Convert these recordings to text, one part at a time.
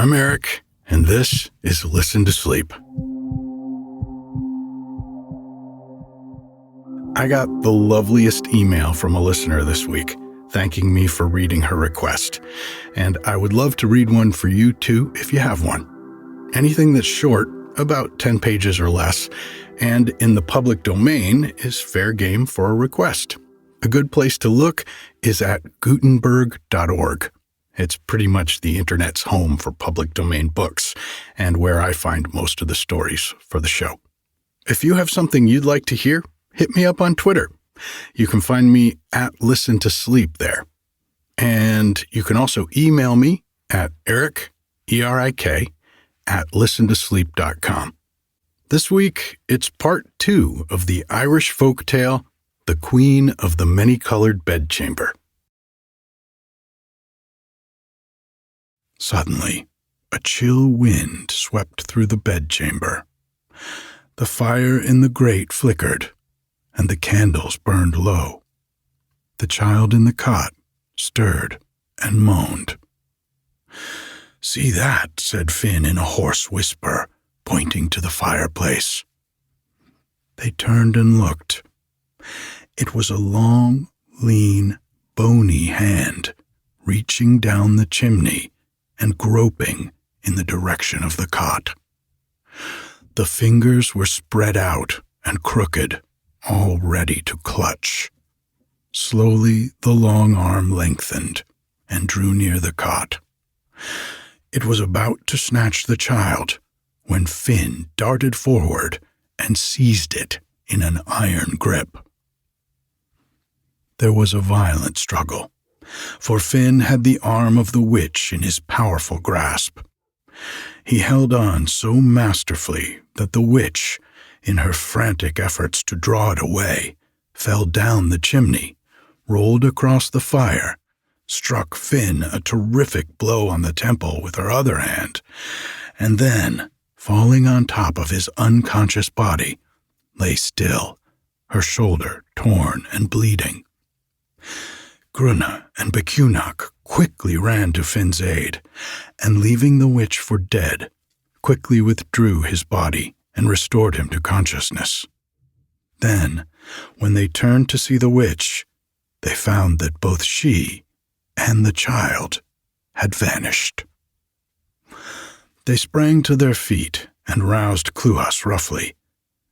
I'm Eric, and this is Listen to Sleep. I got the loveliest email from a listener this week, thanking me for reading her request, and I would love to read one for you too if you have one. Anything that's short, about 10 pages or less, and in the public domain is fair game for a request. A good place to look is at Gutenberg.org. It's pretty much the internet's home for public domain books, and where I find most of the stories for the show. If you have something you'd like to hear, hit me up on Twitter. You can find me at Listen to Sleep there. And you can also email me at Eric, E-R-I-K, at listentosleep.com. This week, it's part 2 of the Irish folk tale, The Queen of the Many-Colored Bedchamber. Suddenly, a chill wind swept through the bedchamber. The fire in the grate flickered, and the candles burned low. The child in the cot stirred and moaned. "See that," said Finn in a hoarse whisper, pointing to the fireplace. They turned and looked. It was a long, lean, bony hand reaching down the chimney and groping in the direction of the cot. The fingers were spread out and crooked, all ready to clutch. Slowly the long arm lengthened and drew near the cot. It was about to snatch the child when Finn darted forward and seized it in an iron grip. There was a violent struggle, for Finn had the arm of the witch in his powerful grasp. He held on so masterfully that the witch, in her frantic efforts to draw it away, fell down the chimney, rolled across the fire, struck Finn a terrific blow on the temple with her other hand, and then, falling on top of his unconscious body, lay still, her shoulder torn and bleeding. Grunna and Bedchamber quickly ran to Finn's aid, and leaving the witch for dead, quickly withdrew his body and restored him to consciousness. Then, when they turned to see the witch, they found that both she and the child had vanished. They sprang to their feet and roused Cluas roughly,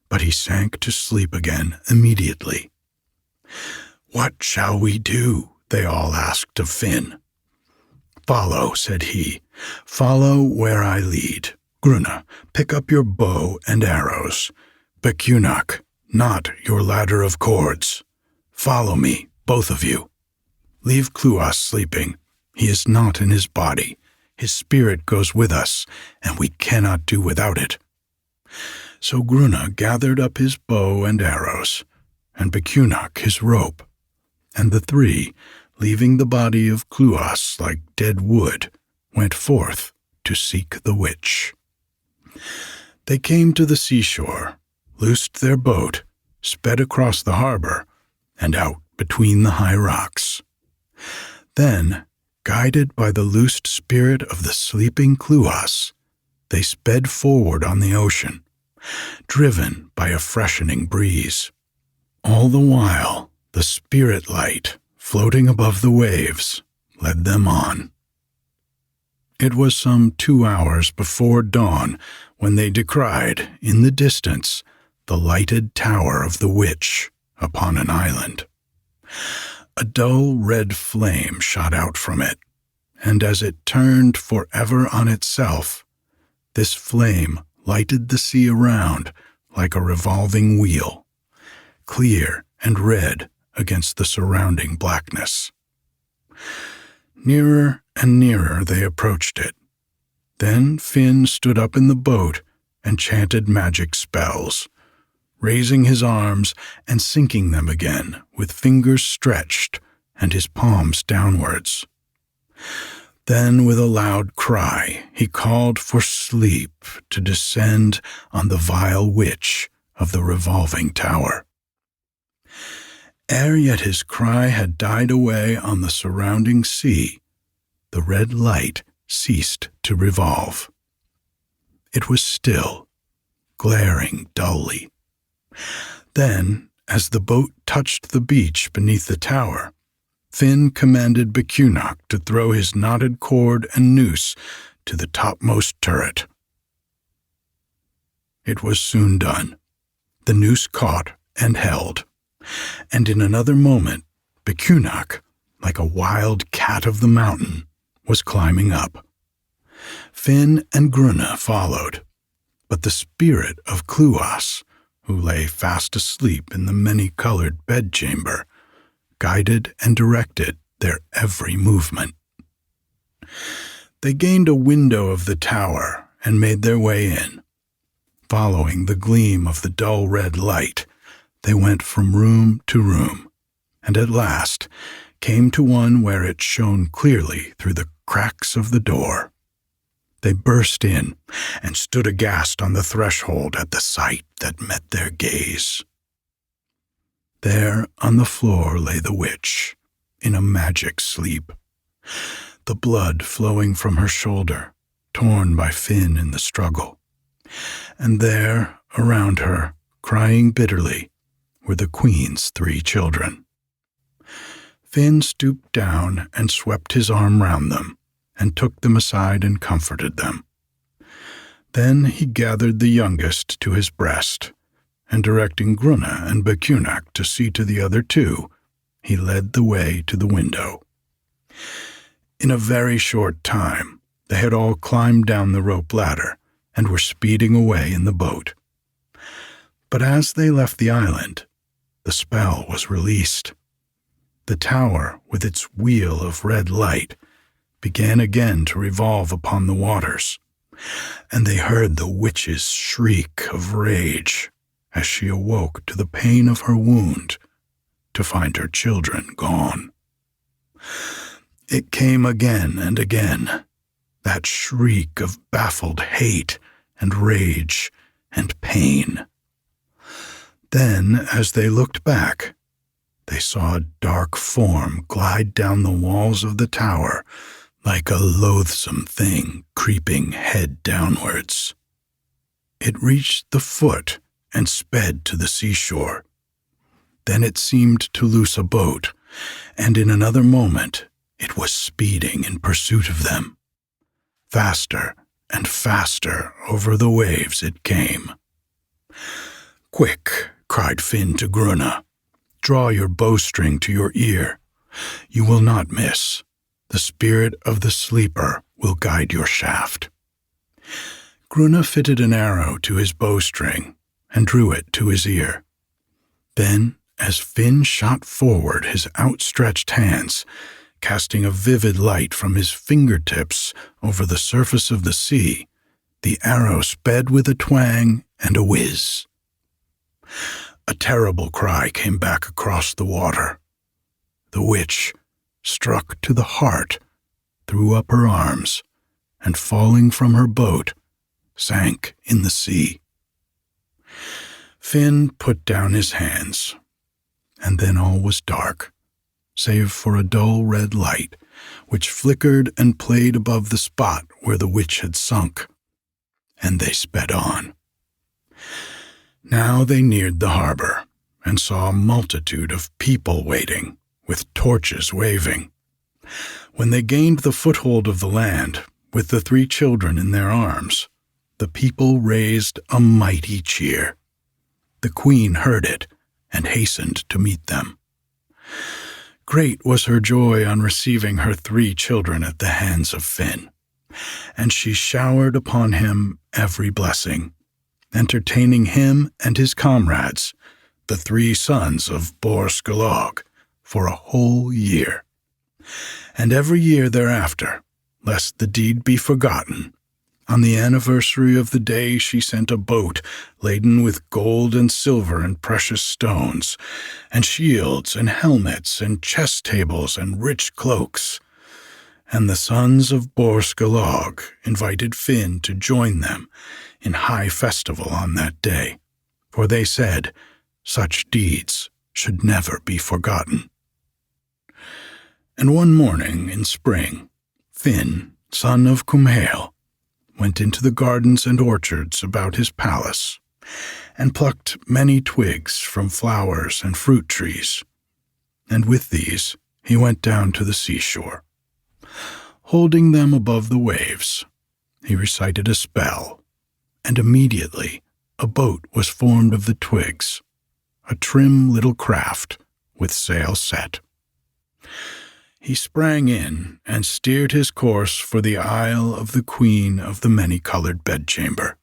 but he sank to sleep again immediately. "What shall we do?" they all asked of Finn. "Follow," said he. "Follow where I lead. Grunna, pick up your bow and arrows. Bedchamber, knot your ladder of cords. Follow me, both of you. Leave Cluas sleeping. He is not in his body. His spirit goes with us, and we cannot do without it." So Grunna gathered up his bow and arrows, and Bedchamber his rope, and the three, leaving the body of Cluas like dead wood, went forth to seek the witch. They came to the seashore, loosed their boat, sped across the harbor, and out between the high rocks. Then, guided by the loosed spirit of the sleeping Cluas, they sped forward on the ocean, driven by a freshening breeze. All the while, the spirit light, floating above the waves, led them on. It was some 2 hours before dawn when they descried, in the distance, the lighted tower of the witch upon an island. A dull red flame shot out from it, and as it turned forever on itself, this flame lighted the sea around like a revolving wheel, clear and red against the surrounding blackness. Nearer and nearer they approached it. Then Finn stood up in the boat and chanted magic spells, raising his arms and sinking them again with fingers stretched and his palms downwards. Then with a loud cry he called for sleep to descend on the vile witch of the revolving tower. Ere yet his cry had died away on the surrounding sea, the red light ceased to revolve. It was still, glaring dully. Then, as the boat touched the beach beneath the tower, Finn commanded Becunach to throw his knotted cord and noose to the topmost turret. It was soon done. The noose caught and held, and in another moment, Becunach, like a wild cat of the mountain, was climbing up. Finn and Grunna followed, but the spirit of Cluas, who lay fast asleep in the many-colored bedchamber, guided and directed their every movement. They gained a window of the tower and made their way in. Following the gleam of the dull red light, they went from room to room, and at last came to one where it shone clearly through the cracks of the door. They burst in and stood aghast on the threshold at the sight that met their gaze. There on the floor lay the witch, in a magic sleep, the blood flowing from her shoulder, torn by Finn in the struggle. And there, around her, crying bitterly, were the Queen's 3 children. Finn stooped down and swept his arm round them, and took them aside and comforted them. Then he gathered the youngest to his breast, and directing Grunna and Becunach to see to the other 2, he led the way to the window. In a very short time, they had all climbed down the rope ladder and were speeding away in the boat. But as they left the island, the spell was released. The tower, with its wheel of red light, began again to revolve upon the waters, and they heard the witch's shriek of rage as she awoke to the pain of her wound to find her children gone. It came again and again, that shriek of baffled hate and rage and pain. Then, as they looked back, they saw a dark form glide down the walls of the tower like a loathsome thing creeping head downwards. It reached the foot and sped to the seashore. Then it seemed to loose a boat, and in another moment it was speeding in pursuit of them. Faster and faster over the waves it came. "Quick," cried Finn to Grunna. "Draw your bowstring to your ear. You will not miss. The spirit of the sleeper will guide your shaft." Grunna fitted an arrow to his bowstring and drew it to his ear. Then, as Finn shot forward his outstretched hands, casting a vivid light from his fingertips over the surface of the sea, the arrow sped with a twang and a whiz. A terrible cry came back across the water. The witch, struck to the heart, threw up her arms, and falling from her boat, sank in the sea. Finn put down his hands, and then all was dark, save for a dull red light, which flickered and played above the spot where the witch had sunk, and they sped on. Now they neared the harbor, and saw a multitude of people waiting, with torches waving. When they gained the foothold of the land, with the 3 children in their arms, the people raised a mighty cheer. The Queen heard it, and hastened to meet them. Great was her joy on receiving her 3 children at the hands of Finn, and she showered upon him every blessing, entertaining him and his comrades, the 3 sons of Borskilog, for a whole year. And every year thereafter, lest the deed be forgotten, on the anniversary of the day she sent a boat laden with gold and silver and precious stones, and shields and helmets and chess tables and rich cloaks. And the sons of Borskilog invited Finn to join them in high festival on that day, for they said such deeds should never be forgotten. And one morning in spring, Finn, son of Cumhail, went into the gardens and orchards about his palace, and plucked many twigs from flowers and fruit trees, and with these he went down to the seashore. Holding them above the waves, he recited a spell, and immediately a boat was formed of the twigs, a trim little craft with sail set. He sprang in and steered his course for the isle of the Queen of the Many-Colored Bedchamber.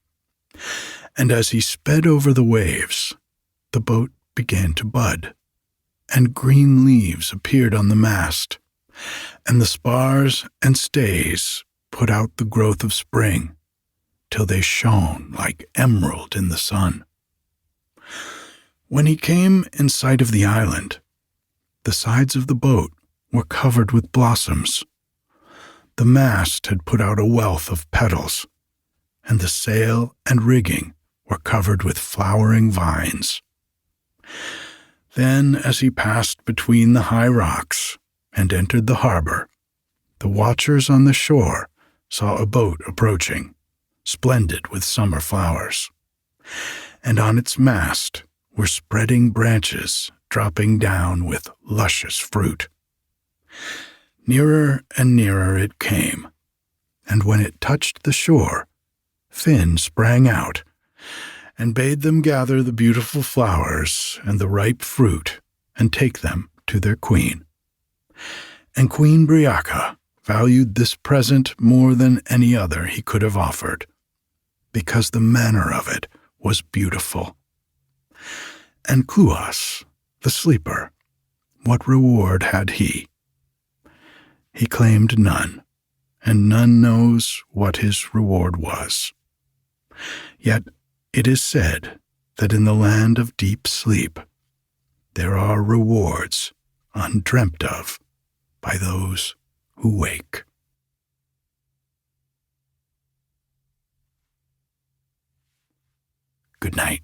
And as he sped over the waves, the boat began to bud, and green leaves appeared on the mast, and the spars and stays put out the growth of spring, till they shone like emerald in the sun. When he came in sight of the island, the sides of the boat were covered with blossoms. The mast had put out a wealth of petals, and the sail and rigging were covered with flowering vines. Then, as he passed between the high rocks and entered the harbor, the watchers on the shore saw a boat approaching, splendid with summer flowers, and on its mast were spreading branches dropping down with luscious fruit. Nearer and nearer it came, and when it touched the shore, Finn sprang out and bade them gather the beautiful flowers and the ripe fruit and take them to their queen. And Queen Briaca valued this present more than any other he could have offered, because the manner of it was beautiful. And Cluas, the sleeper, what reward had he? He claimed none, and none knows what his reward was. Yet it is said that in the land of deep sleep there are rewards undreamt of by those who wake. Good night.